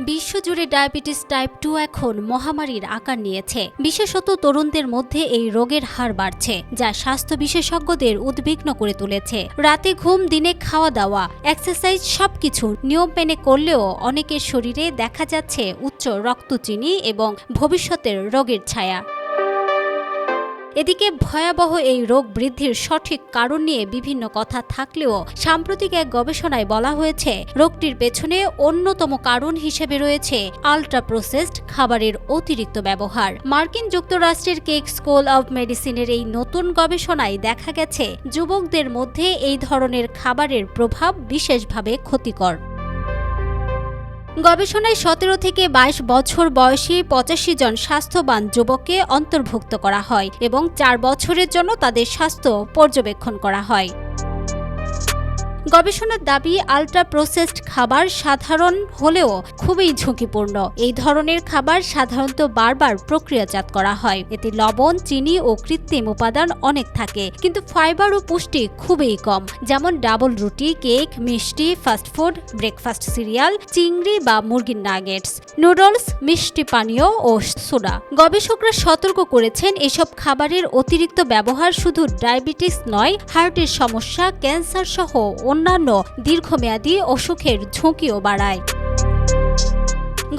বিশ্বজুড়ে diabetes type 2 এখন মহামারীর আকার নিয়েছে। বিশেষত তরুণদের মধ্যে এই রোগের হার বাড়ছে, যা স্বাস্থ্য বিশেষজ্ঞদের উদ্বিগ্ন করে তুলেছে। রাতে ঘুম, দিনে খাওয়া দাওয়া, এক্সারসাইজ সবকিছু নিয়ম মেনে করলেও অনেকের শরীরে দেখা যাচ্ছে উচ্চ রক্তচিনি এবং ভবিষ্যতের রোগের ছায়া। এদিকে ভয়াবহ এই রোগ বৃদ্ধির সঠিক কারণ নিয়ে বিভিন্ন কথা থাকলেও সাম্প্রতিক এক গবেষণায় বলা হয়েছে রোগটির পেছনে অন্যতম কারণ হিসেবে রয়েছে আল্ট্রা প্রসেসড খাবারের অতিরিক্ত ব্যবহার। মার্কিন যুক্তরাষ্ট্রের কেক স্কুল অব মেডিসিনের এই নতুন গবেষণায় দেখা গেছে যুবকদের মধ্যে এই ধরনের খাবারের প্রভাব বিশেষভাবে ক্ষতিকর। গবেষণায় 17 থেকে 22 বছর বয়সী 85 জন স্বাস্থ্যবান যুবককে অন্তর্ভুক্ত করা হয় এবং 4 বছরের জন্য তাদের স্বাস্থ্য পর্যবেক্ষণ করা হয়। গবেষণার দাবি, আল্ট্রা প্রসেসড খাবার সাধারণ হলেও খুবই ঝুঁকিপূর্ণ। এই ধরনের খাবার সাধারণত বারবার প্রক্রিয়াজাত করা হয়। এতে লবণ, চিনি ও কৃত্রিম উপাদান অনেক থাকে, কিন্তু ফাইবার ও পুষ্টি খুবই কম, যেমন ডাবল রুটি, কেক, মিষ্টি, ফাস্টফুড, ব্রেকফাস্ট সিরিয়াল, চিংড়ি বা মুরগির নাগেটস, নুডলস, মিষ্টি পানীয় ও সোডা। গবেষকরা সতর্ক করেছেন, এসব খাবারের অতিরিক্ত ব্যবহার শুধু ডায়াবেটিস নয়, হার্টের সমস্যা, ক্যান্সার সহ অন্যান্য দীর্ঘমেয়াদী অসুখের ঝুঁকিও বাড়ায়।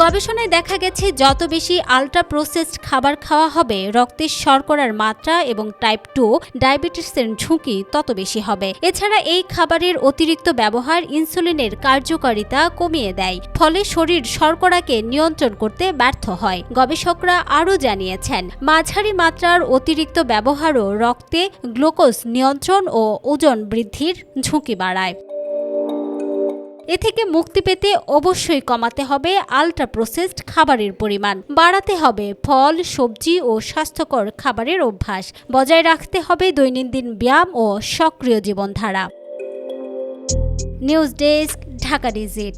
গবেষণায় দেখা গেছে যত বেশি আল্ট্রা প্রসেসড খাবার খাওয়া হবে, রক্তের শর্করার মাত্রা এবং টাইপ 2 ডায়াবেটিসের ঝুঁকি তত বেশি হবে। এছাড়া এই খাবারের অতিরিক্ত ব্যবহার ইনসুলিনের কার্যকারিতা কমিয়ে দেয়, ফলে শরীর শর্করাকে নিয়ন্ত্রণ করতে ব্যর্থ হয়। গবেষকরা আরও জানিয়েছেন, মাঝারি মাত্রার অতিরিক্ত ব্যবহারও রক্তে গ্লুকোজ নিয়ন্ত্রণ ও ওজন বৃদ্ধির ঝুঁকি বাড়ায়। এ থেকে মুক্তি পেতে অবশ্যই কমাতে হবে আল্ট্রা প্রসেসড খাবারের পরিমাণ, বাড়াতে হবে ফল, সবজি ও স্বাস্থ্যকর খাবারের অভ্যাস, বজায় রাখতে হবে দৈনন্দিন ব্যায়াম ও সক্রিয় জীবনধারা। News desk, Dhaka digit.